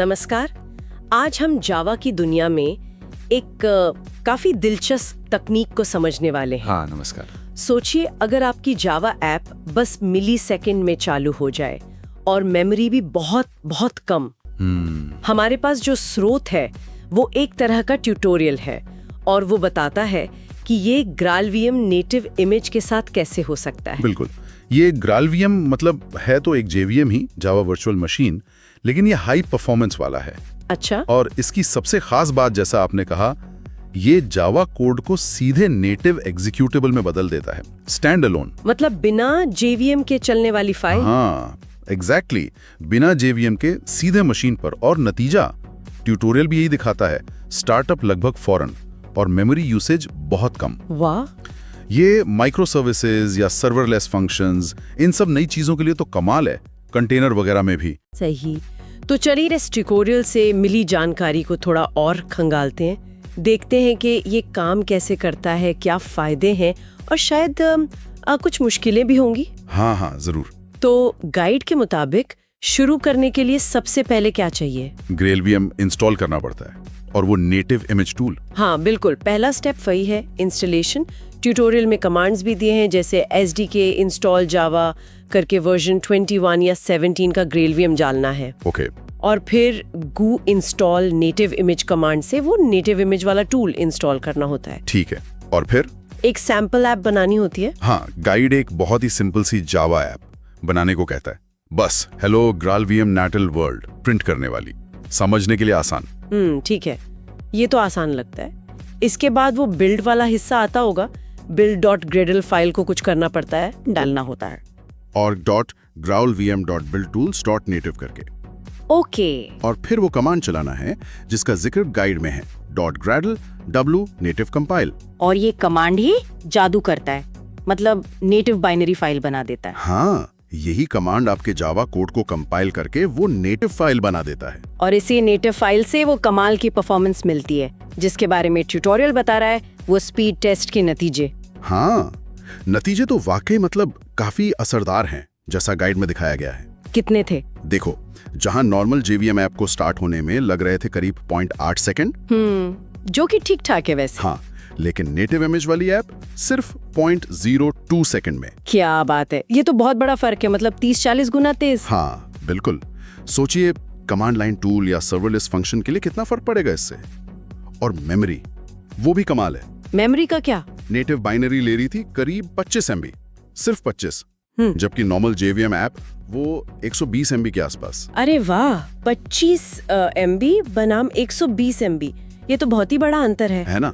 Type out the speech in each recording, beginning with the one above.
नमस्कार। आज हम जावा की दुनिया में एक काफी दिलचस्प तकनीक को समझने वाले हैं। हाँ, नमस्कार। सोचिए अगर आपकी जावा ऐप बस मिली सेकेंड में चालू हो जाए और मेमोरी भी बहुत बहुत कम। हमारे पास जो स्रोत है वो एक तरह का ट्यूटोरियल है और वो बताता है कि ये ग्रालवीएम नेटिव इमेज के साथ कैसे हो सकता है। बिल्कुल, ये ग्रालवीएम मतलब है तो एक जेवीएम ही, जावा वर्चुअल मशीन, लेकिन ये हाई परफॉर्मेंस वाला है। अच्छा। और इसकी सबसे खास बात, जैसा आपने कहा, ये जावा कोड को सीधे नेटिव एग्जीक्यूटेबल में बदल देता है, स्टैंड अलोन। मतलब बिना जेवीएम के चलने वाली फाइल। हाँ, एग्जैक्टली, बिना जेवीएम के सीधे मशीन पर। और नतीजा ट्यूटोरियल भी यही दिखाता है, स्टार्टअप लगभग फौरन और मेमोरी यूसेज बहुत कम। वाह। ये माइक्रो सर्विसेज या सर्वरलेस फंक्शंस, इन सब नई चीजों के लिए तो कमाल है, कंटेनर वगैरह में भी। सही। तो चलिए इस ट्यूटोरियल से मिली जानकारी को थोड़ा और खंगालते हैं, देखते हैं कि ये काम कैसे करता है, क्या फायदे हैं और शायद कुछ मुश्किलें भी होंगी। हाँ, जरूर। तो गाइड के मुताबिक शुरू करने के लिए सबसे पहले क्या चाहिए? ग्रालवीएम इंस्टॉल करना पड़ता है, और वो नेटिव इमेज टूल। हाँ बिल्कुल, पहला स्टेप वही है, इंस्टॉलेशन। ट्यूटोरियल में कमांड्स भी दिए हैं, जैसे SDK इंस्टॉल जावा करके वर्जन 21 या 17 का ग्रालवीएम डालना है। ओके। और फिर गू इंस्टॉल नेटिव इमेज कमांड से वो नेटिव इमेज वाला टूल इंस्टॉल करना होता है। ठीक है। और फिर एक सैंपल ऐप बनानी होती है। हाँ, गाइड एक बहुत ही सिंपल सी जावा ऐप बनाने को कहता है। बस हेलो ग्रालवीएम नाटल वर्ल्ड प्रिंट करने वाली, समझने के लिए आसान। ठीक है, ये तो आसान लगता है। इसके बाद वो बिल्ड वाला हिस्सा आता होगा, build.gradle फाइल को कुछ करना पड़ता है, डालना होता है। और .graalvm.buildtools.native करके। ओके। और फिर वो कमांड चलाना है जिसका जिक्र गाइड में है, .gradle w native compile। और ये कमांड ही जादू करता है, मतलब नेटिव बाइनरी फाइल बना देता है। हाँ, यही कमांड आपके जावा कोड को कंपाइल करके वो नेटिव फाइल बना देता है। और इसी नेटिव फाइल से वो कमाल की परफॉर्मेंस मिलती है, जिसके बारे में ट्यूटोरियल बता रहा है, वो स्पीड टेस्ट के नतीजे। हाँ, नतीजे तो वाकई मतलब काफी असरदार हैं, जैसा गाइड में दिखाया गया है। कितने थे? देखो, जहां नॉर्मल जेवीएम ऐप को स्टार्ट होने में लग रहे थे करीब 0.8 सेकेंड, जो कि ठीक ठाक है वैसे। हाँ, लेकिन नेटिव इमेज वाली ऐप सिर्फ 0.02 सेकेंड में। क्या बात है, ये तो बहुत बड़ा फर्क है, मतलब 30-40 गुना तेज। हाँ बिल्कुल। सोचिए कमांड लाइन टूल या सर्वरलेस फंक्शन के लिए कितना फर्क पड़ेगा इससे। और मेमोरी, वो भी कमाल है। मेमोरी का क्या? नेटिव बाइनरी ले रही थी करीब 25 MB, सिर्फ 25, जबकि नॉर्मल जेवीएम ऐप वो 120 MB के आसपास। अरे वाह, 25 MB बनाम 120 MB, ये तो बहुत ही बड़ा अंतर है ना?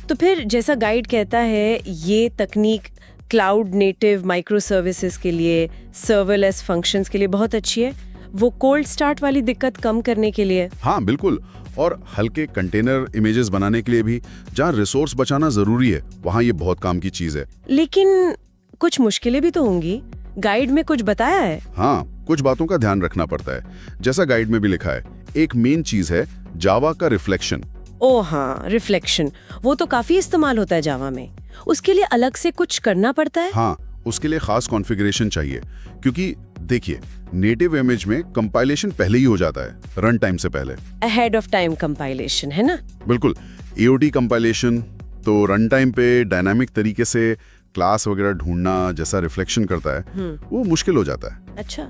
तो फिर जैसा गाइड कहता है, ये तकनीक क्लाउड नेटिव माइक्रो सर्विसेज के लिए, सर्वरलेस फंक्शंस के लिए बहुत अच्छी है, वो कोल्ड स्टार्ट वाली दिक्कत कम करने के लिए। हाँ बिल्कुल, और हल्के कंटेनर इमेजेस बनाने के लिए भी, जहाँ रिसोर्स बचाना जरूरी है, वहाँ ये बहुत काम की चीज है। लेकिन कुछ मुश्किलें भी तो होंगी, गाइड में कुछ बताया है? हाँ, कुछ बातों का ध्यान रखना पड़ता है, जैसा गाइड में भी लिखा है। एक मेन चीज है जावा का रिफ्लेक्शन। ओ हाँ, रिफ्लेक्शन, वो तो काफी इस्तेमाल होता है जावा में। उसके लिए अलग से कुछ करना पड़ता है? हाँ, उसके लिए खास कॉन्फ़िगरेशन चाहिए, क्योंकि देखिए नेटिव इमेज में कंपाइलेशन पहले ही हो जाता है, रन टाइम से पहले। अहेड ऑफ टाइम कंपाइलेशन, है ना? बिल्कुल। AOT कंपाइलेशन तो रन टाइम पे डायनामिक तरीके से क्लास वगैरह ढूंढना जैसा रिफ्लेक्शन करता है, वो मुश्किल हो जाता है। अच्छा।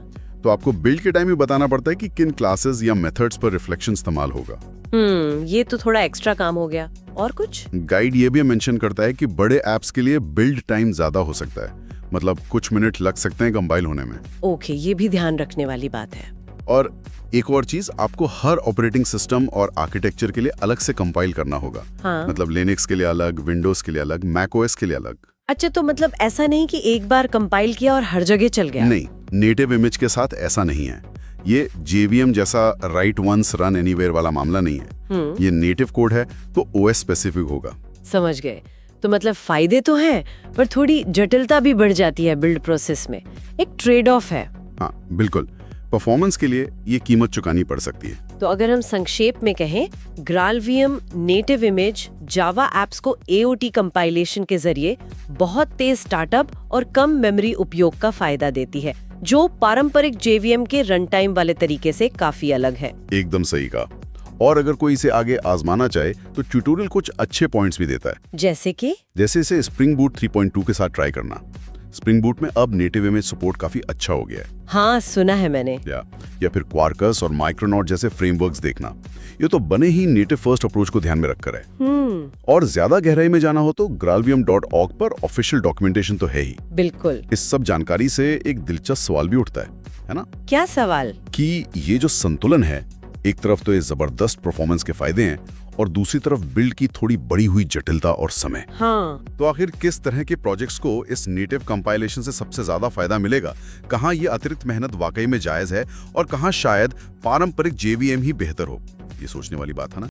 तो आपको बिल्ड के टाइम ही बताना पड़ता है कि किन क्लासेस या मेथड्स पर रिफ्लेक्शन इस्तेमाल होगा। ये तो थोड़ा एक्स्ट्रा काम हो गया। और कुछ? गाइड ये भी मेंशन करता है कि बड़े एप्स के लिए बिल्ड टाइम ज्यादा हो सकता है, मतलब कुछ मिनट लग सकते हैं कंपाइल होने में। ओके, ये भी ध्यान रखने वाली बात है। और एक और चीज, आपको हर ऑपरेटिंग सिस्टम और आर्किटेक्चर के लिए अलग से कंपाइल करना होगा। हाँ। मतलब लिनक्स के लिए अलग, विंडोज के लिए अलग, मैकओएस के लिए अलग। अच्छा, तो मतलब ऐसा नहीं कि एक बार कंपाइल किया और हर जगह चल गया? नहीं, नेटिव इमेज के साथ ऐसा नहीं है। ये जेवीएम जैसा राइट वंस रन एनीवेयर वाला मामला नहीं है। ये नेटिव कोड है तो OS स्पेसिफिक होगा। समझ गए। तो मतलब फायदे तो हैं, पर थोड़ी जटिलता भी बढ़ जाती है बिल्ड प्रोसेस में, एक ट्रेड ऑफ है। हाँ बिल्कुल, परफॉर्मेंस के लिए ये कीमत चुकानी पड़ सकती है। तो अगर हम संक्षेप में कहें, ग्रालवीएम नेटिव इमेज जावा एप्स को AOT कंपाइलेशन के जरिए बहुत तेज स्टार्टअप और कम मेमोरी उपयोग का फायदा देती है, जो पारंपरिक JVM के रन टाइम वाले तरीके से काफी अलग है। एकदम सही कहा। और अगर कोई इसे आगे आजमाना चाहे तो ट्यूटोरियल कुछ अच्छे पॉइंट्स भी देता है, जैसे कि इसे स्प्रिंग बूट 3.2 के साथ ट्राई करना। स्प्रिंग बूट में अब नेटिव इमेज सपोर्ट काफी अच्छा हो गया है। हाँ, सुना है मैंने। या फिर क्वार्कस और माइक्रोनॉट जैसे फ्रेमवर्क्स देखना। ये तो बने ही नेटिव फर्स्ट अप्रोच को ध्यान में रखकर है। और ज्यादा गहराई में जाना हो तो graalvm.org पर ऑफिशियल डॉक्यूमेंटेशन तो है ही। बिल्कुल। इस सब जानकारी से एक दिलचस्प सवाल भी उठता है ना? क्या सवाल? कि ये जो संतुलन है, एक तरफ तो ये जबरदस्त परफॉर्मेंस के फायदे हैं और दूसरी तरफ बिल्ड की थोड़ी बढ़ी हुई जटिलता और समय। हाँ। तो आखिर किस तरह के प्रोजेक्ट्स को इस नेटिव कंपाइलेशन से सबसे ज्यादा फायदा मिलेगा? कहाँ ये अतिरिक्त मेहनत वाकई में जायज है और कहाँ शायद पारंपरिक JVM ही बेहतर हो? ये सोचने वाली बात है ना।